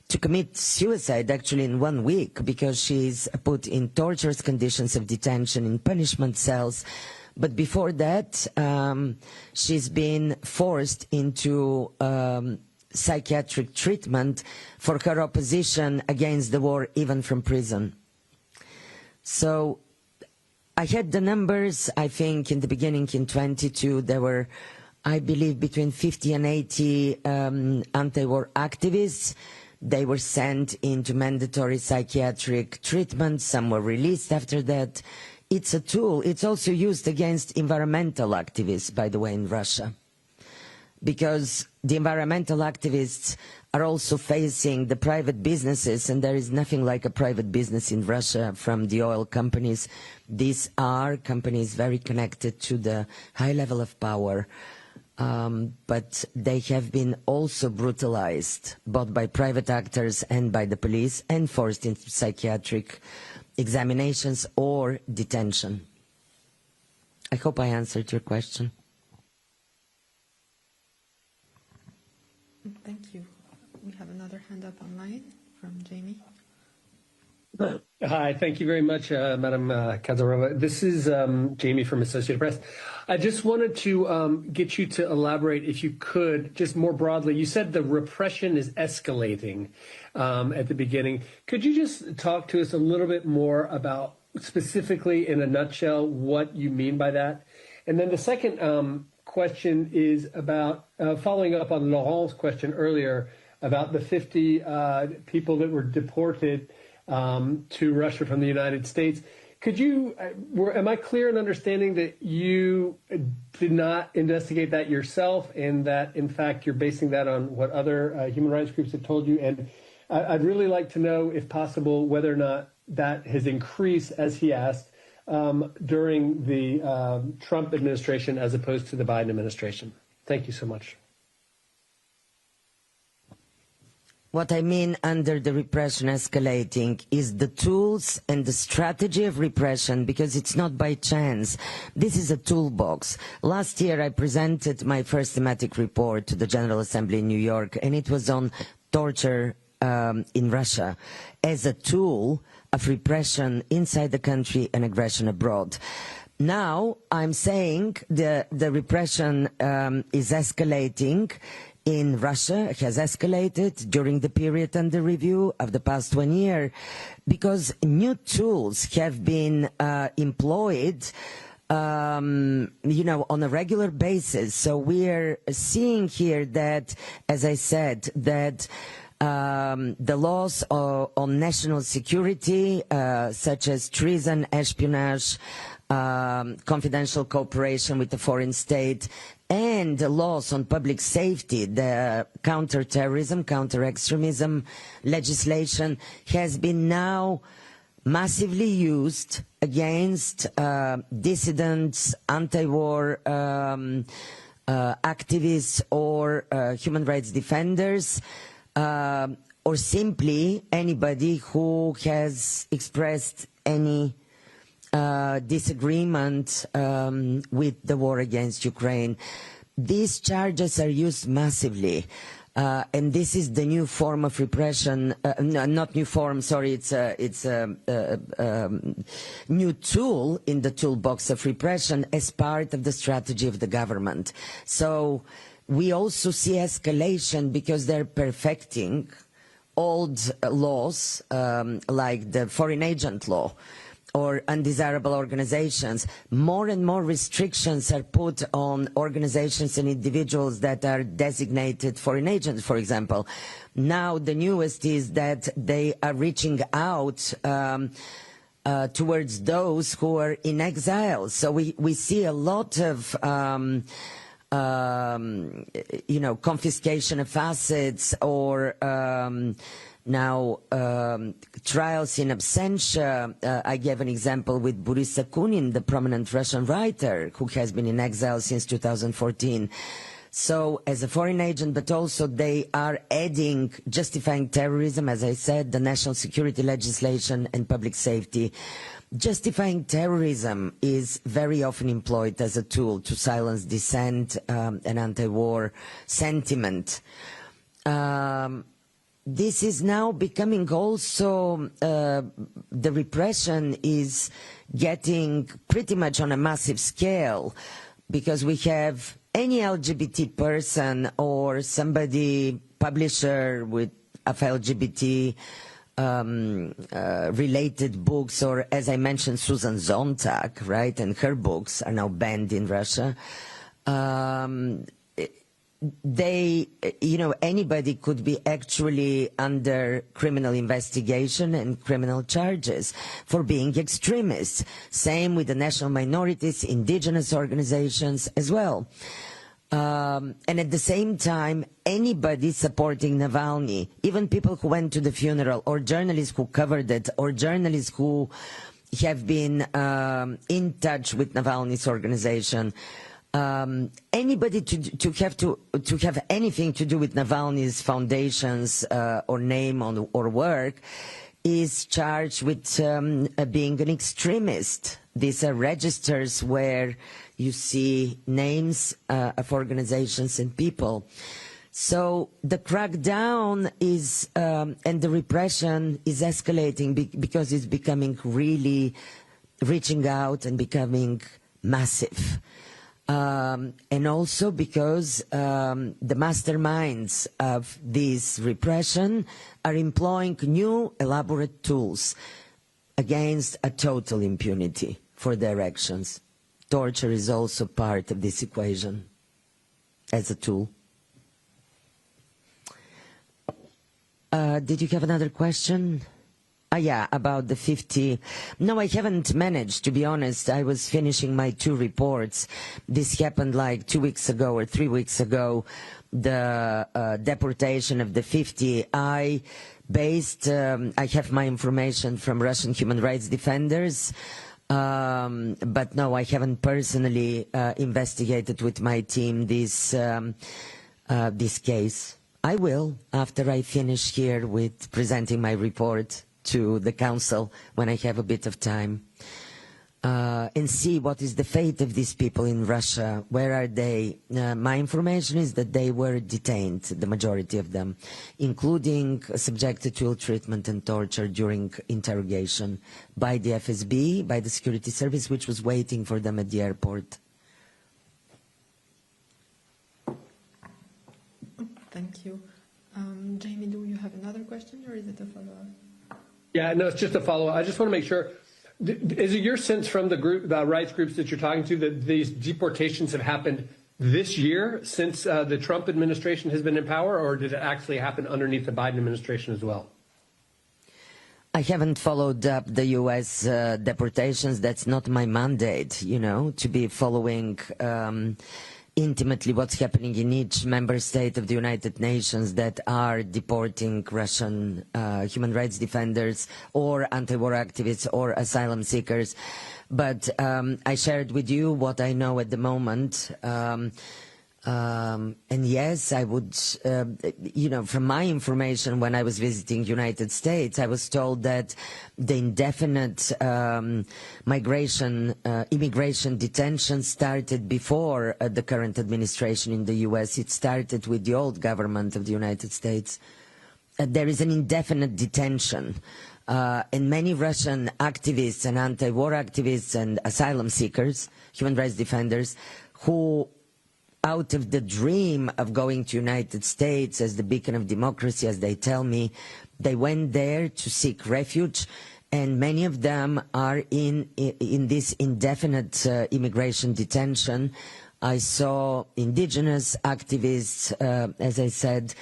to commit suicide actually in 1 week because she's put in torturous conditions of detention in punishment cells. But before that, she's been forced into psychiatric treatment for her opposition against the war, even from prison. So I had the numbers. I think in the beginning in 22 there were, I believe, between 50 and 80 anti-war activists. They were sent into mandatory psychiatric treatment. Some were released after that. It's a tool. It's also used against environmental activists, by the way, in Russia, because the environmental activists are also facing the private businesses, and there is nothing like a private business in Russia from the oil companies. These are companies very connected to the high level of power, but they have been also brutalized, both by private actors and by the police, and forced into psychiatric examinations or detention. I hope I answered your question. Thank you. We have another hand up online from Jamie. Hi, thank you very much, Madam Katzarova. This is Jamie from Associated Press. I just wanted to get you to elaborate, if you could, just more broadly. You said the repression is escalating at the beginning. Could you just talk to us a little bit more about, specifically in a nutshell, what you mean by that? And then the second question is about following up on Laurent's question earlier about the 50 people that were deported to Russia from the United States. Could you, am I clear in understanding that you did not investigate that yourself, and that in fact you're basing that on what other human rights groups have told you? And I'd really like to know, if possible, whether or not that has increased, as he asked, during the Trump administration as opposed to the Biden administration. Thank you so much. What I mean under the repression escalating is the tools and the strategy of repression, because it's not by chance. This is a toolbox. Last year I presented my first thematic report to the General Assembly in New York, and it was on torture in Russia as a tool of repression inside the country and aggression abroad. Now I'm saying the repression is escalating in Russia. It has escalated during the period under review of the past 1 year because new tools have been employed on a regular basis. So we're seeing here that, as I said, that the laws on national security, such as treason, espionage, confidential cooperation with the foreign state, and the laws on public safety, the counter-terrorism, counter-extremism legislation, has been now massively used against dissidents, anti-war activists, or human rights defenders, or simply anybody who has expressed any disagreement with the war against Ukraine. These charges are used massively, and this is the new form of repression. Not new form, sorry. It's a new tool in the toolbox of repression as part of the strategy of the government. So we also see escalation because they're perfecting old laws like the foreign agent law or undesirable organizations. More and more restrictions are put on organizations and individuals that are designated foreign agents, for example. Now the newest is that they are reaching out towards those who are in exile. So we see a lot of confiscation of assets, or now trials in absentia. I gave an example with Boris Akunin, the prominent Russian writer who has been in exile since 2014. So as a foreign agent, but also they are adding justifying terrorism, as I said, the national security legislation and public safety. Justifying terrorism is very often employed as a tool to silence dissent and anti-war sentiment. This is now becoming also, the repression is getting pretty much on a massive scale, because we have any LGBT person or somebody, publisher with of LGBT related books, or as I mentioned, Susan Sontag, right, and her books are now banned in Russia. Anybody could be actually under criminal investigation and criminal charges for being extremists. Same with the national minorities, indigenous organizations as well. And at the same time, anybody supporting Navalny, even people who went to the funeral, or journalists who covered it, or journalists who have been in touch with Navalny's organization, anybody to have anything to do with Navalny's foundations or name or work is charged with being an extremist. These are registers where you see names of organizations and people. So the crackdown is and the repression is escalating because it's becoming really reaching out and becoming massive. And also because the masterminds of this repression are employing new elaborate tools against a total impunity for their actions. Torture is also part of this equation as a tool. Did you have another question? Yeah, about the 50. No, I haven't managed, to be honest. I was finishing my 2 reports. This happened like 2 weeks ago or 3 weeks ago, the deportation of the 50. I have my information from Russian human rights defenders, but no, I haven't personally investigated with my team this case. I will, after I finish here with presenting my report to the Council when I have a bit of time, and see what is the fate of these people in Russia. Where are they? My information is that they were detained, the majority of them, including subjected to ill treatment and torture during interrogation by the FSB, by the security service, which was waiting for them at the airport. Thank you. Jamie, do you have another question, or is it a follow-up? Yeah, no, it's just a follow-up. I just want to make sure, is it your sense from the rights groups that you're talking to that these deportations have happened this year since the Trump administration has been in power, or did it actually happen underneath the Biden administration as well? I haven't followed up the U.S. deportations. That's not my mandate, to be following intimately what's happening in each member state of the United Nations that are deporting Russian human rights defenders or anti-war activists or asylum seekers. But I shared with you what I know at the moment. And yes, I would, from my information when I was visiting United States, I was told that the indefinite immigration detention started before the current administration in the U.S. It started with the old government of the United States. There is an indefinite detention. And many Russian activists and anti-war activists and asylum seekers, human rights defenders, who out of the dream of going to United States as the beacon of democracy, as they tell me, they went there to seek refuge, and many of them are in this indefinite immigration detention. I saw indigenous activists, as I said,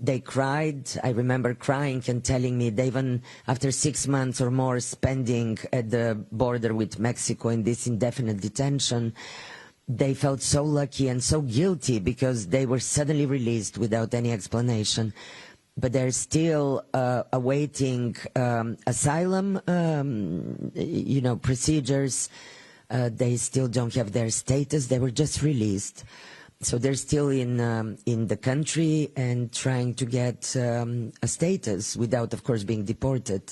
They cried. I remember crying and telling me they even, after 6 months or more spending at the border with Mexico in this indefinite detention, they felt so lucky and so guilty because they were suddenly released without any explanation. But they're still awaiting asylum, procedures. They still don't have their status. They were just released. So they're still in the country and trying to get a status without, of course, being deported.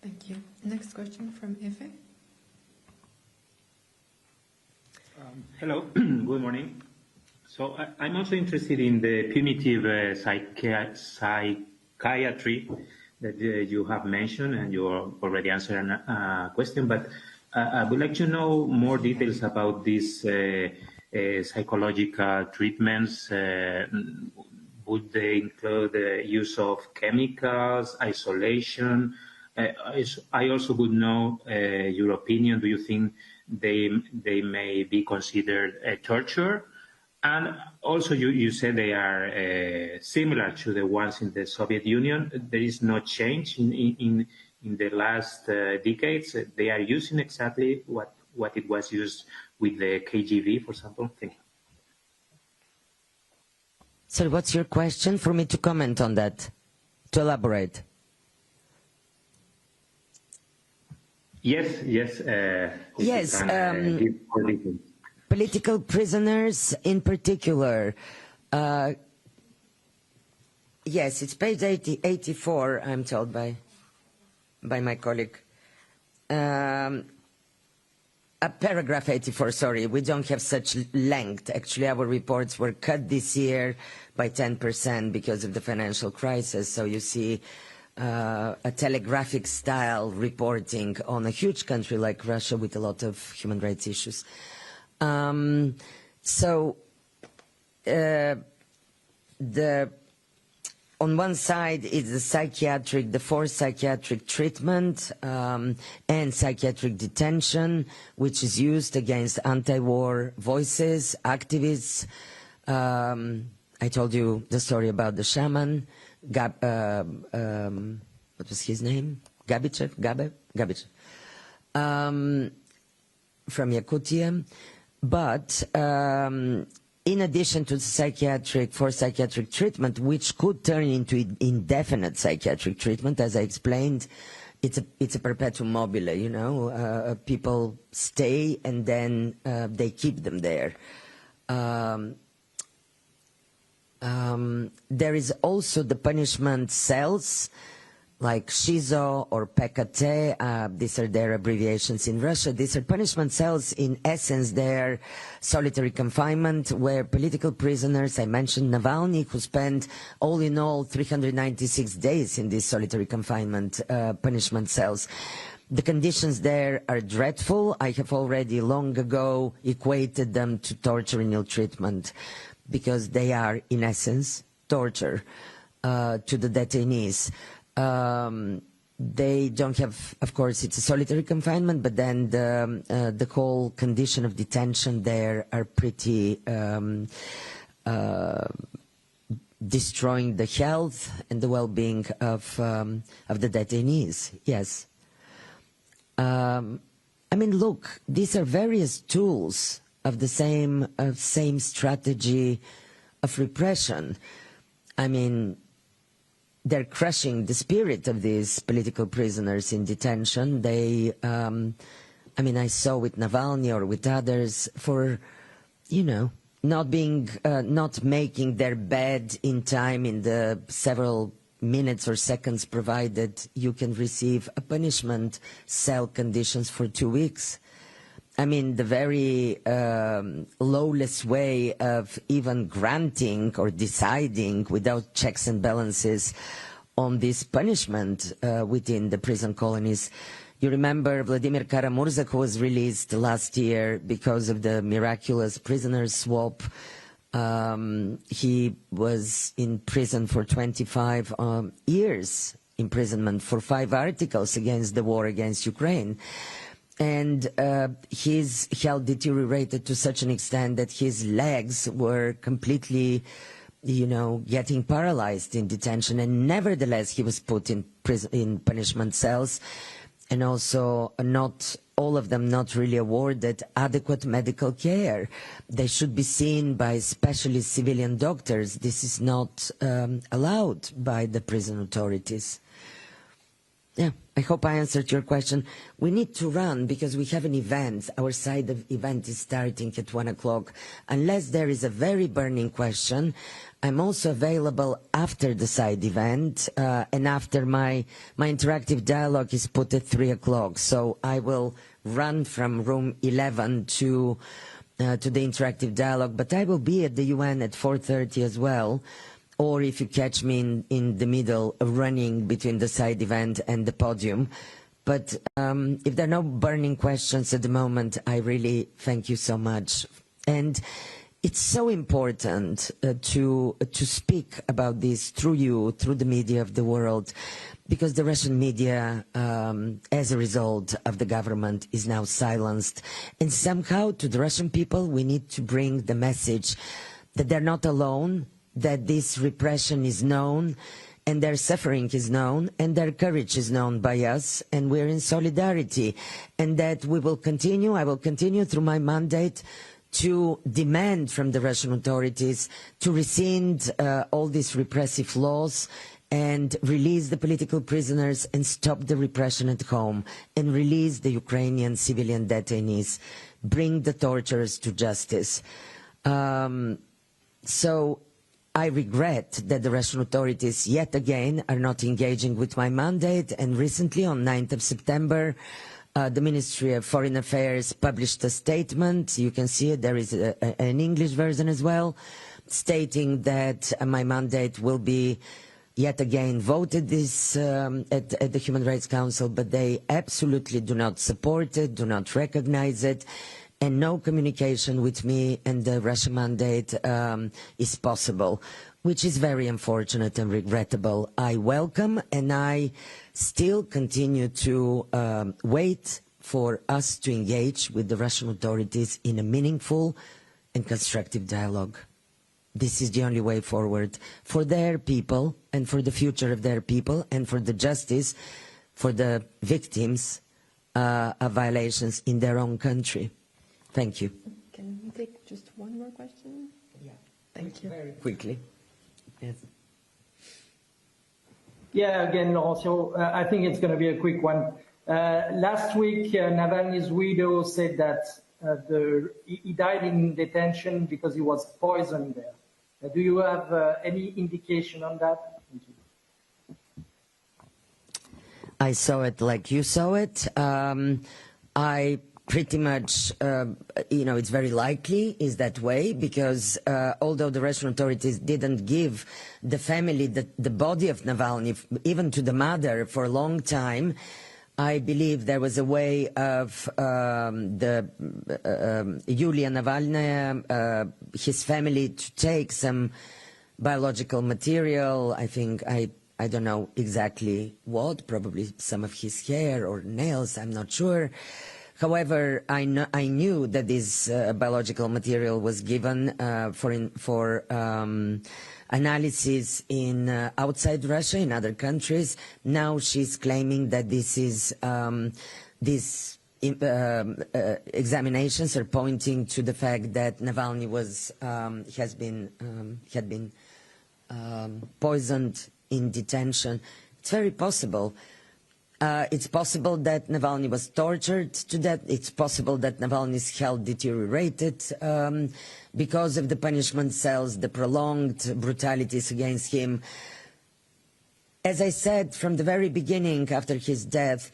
Thank you. Next question from Efe. Hello, good morning. So I'm also interested in the punitive psychiatry that you have mentioned, and you already answered a question, but I would like to know more details about these psychological treatments. Would they include the use of chemicals, isolation? I also would know your opinion. Do you think they may be considered torture? And also, you said they are similar to the ones in the Soviet Union. There is no change in the last decades. They are using exactly what it was used with the KGB, for example. Thank you. So what's your question for me to comment on that, to elaborate? Yes. Yes. Political prisoners in particular. Yes, it's page 84, I'm told by my colleague. Paragraph 84, sorry, we don't have such length. Actually, our reports were cut this year by 10% because of the financial crisis. So you see a telegraphic style reporting on a huge country like Russia with a lot of human rights issues. On one side is the forced psychiatric treatment and psychiatric detention, which is used against anti-war voices, activists. I told you the story about the shaman, what was his name? Gabichev, from Yakutia. But in addition to forced psychiatric treatment, which could turn into indefinite psychiatric treatment, as I explained, it's a perpetuum mobile, people stay and then they keep them there. There is also the punishment cells, like SHIZO or PKT, these are their abbreviations in Russia. These are punishment cells. In essence, they're solitary confinement where political prisoners, I mentioned Navalny, who spent all in all 396 days in these solitary confinement punishment cells. The conditions there are dreadful. I have already long ago equated them to torture and ill treatment because they are, in essence, torture to the detainees. They don't have, of course, it's a solitary confinement, but then the whole condition of detention there are pretty destroying the health and the well-being of the detainees. Yes. I mean, look, these are various tools of the same strategy of repression. I mean, they're crushing the spirit of these political prisoners in detention. They, I saw with Navalny or with others for, not making their bed in time in the several minutes or seconds provided, you can receive a punishment cell conditions for 2 weeks. I mean, the very lawless way of even granting or deciding without checks and balances on this punishment within the prison colonies. You remember Vladimir Kara-Murza, who was released last year because of the miraculous prisoner swap. He was in prison for 25 years imprisonment for 5 articles against the war against Ukraine. and his health deteriorated to such an extent that his legs were completely, getting paralyzed in detention, and nevertheless he was put in prison, in punishment cells, and also not all of them not really awarded adequate medical care. They should be seen by specialist civilian doctors. This is not allowed by the prison authorities. Yeah, I hope I answered your question. We need to run because we have an event. Our side of event is starting at 1 o'clock. Unless there is a very burning question, I'm also available after the side event and after my interactive dialogue is put at 3 o'clock. So I will run from room 11 to the interactive dialogue, but I will be at the UN at 4:30 as well. Or if you catch me in the middle, running between the side event and the podium. But if there are no burning questions at the moment, I really thank you so much. And it's so important to speak about this through you, through the media of the world, because the Russian media, as a result of the government, is now silenced. And somehow to the Russian people, we need to bring the message that they're not alone, that this repression is known, and their suffering is known, and their courage is known by us, and we're in solidarity, and that we will continue, I will continue through my mandate to demand from the Russian authorities to rescind all these repressive laws and release the political prisoners and stop the repression at home and release the Ukrainian civilian detainees, bring the torturers to justice. So I regret that the Russian authorities yet again are not engaging with my mandate, and recently on 9th of September the Ministry of Foreign Affairs published a statement. You can see it, there is an English version as well, stating that my mandate will be yet again voted this at the Human Rights Council, but they absolutely do not support it, do not recognize it, and no communication with me and the Russian mandate is possible, which is very unfortunate and regrettable. I welcome and I still continue to wait for us to engage with the Russian authorities in a meaningful and constructive dialogue. This is the only way forward for their people and for the future of their people and for the justice for the victims of violations in their own country. Thank you. Can we take just one more question? Yeah. Thank you. Very quickly. Yes. Yeah, again, also, I think it's going to be a quick one. Last week, Navalny's widow said that he died in detention because he was poisoned there. Do you have any indication on that? Thank you. I saw it like you saw it. I pretty much, it's very likely is that way because although the Russian authorities didn't give the family the body of Navalny, even to the mother, for a long time, I believe there was a way of Yulia Navalny, his family, to take some biological material. I think, I don't know exactly what, probably some of his hair or nails, I'm not sure. However, I knew that this biological material was given for analysis in outside Russia, in other countries. Now she's claiming that this is these examinations are pointing to the fact that Navalny had been poisoned in detention. It's very possible. It's possible that Navalny was tortured to death. It's possible that Navalny's health deteriorated because of the punishment cells, the prolonged brutalities against him. As I said from the very beginning after his death,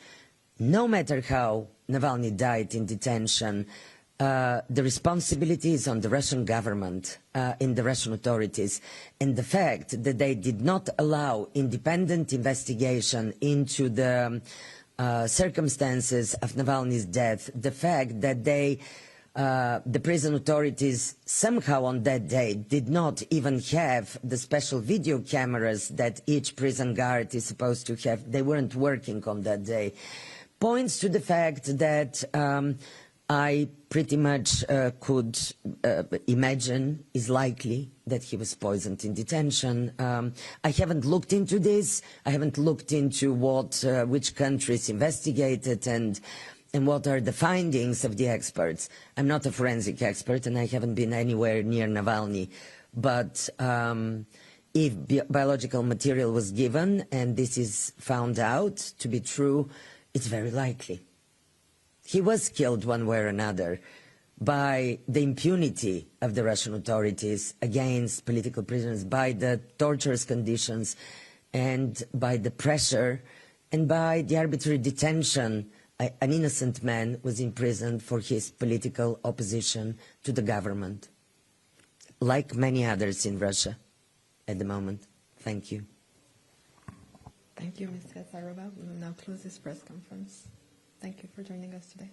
no matter how Navalny died in detention, the responsibility is on the Russian government, in the Russian authorities, and the fact that they did not allow independent investigation into the circumstances of Navalny's death, the fact that the prison authorities somehow on that day did not even have the special video cameras that each prison guard is supposed to have, they weren't working on that day, points to the fact that I pretty much could imagine is likely that he was poisoned in detention. I haven't looked into this. I haven't looked into which countries investigated and what are the findings of the experts. I'm not a forensic expert and I haven't been anywhere near Navalny. But if biological material was given and this is found out to be true, it's very likely. He was killed one way or another by the impunity of the Russian authorities against political prisoners, by the torturous conditions and by the pressure and by the arbitrary detention. An innocent man was imprisoned for his political opposition to the government, like many others in Russia at the moment. Thank you. Thank you, Ms. Katzarova. We will now close this press conference. Thank you for joining us today.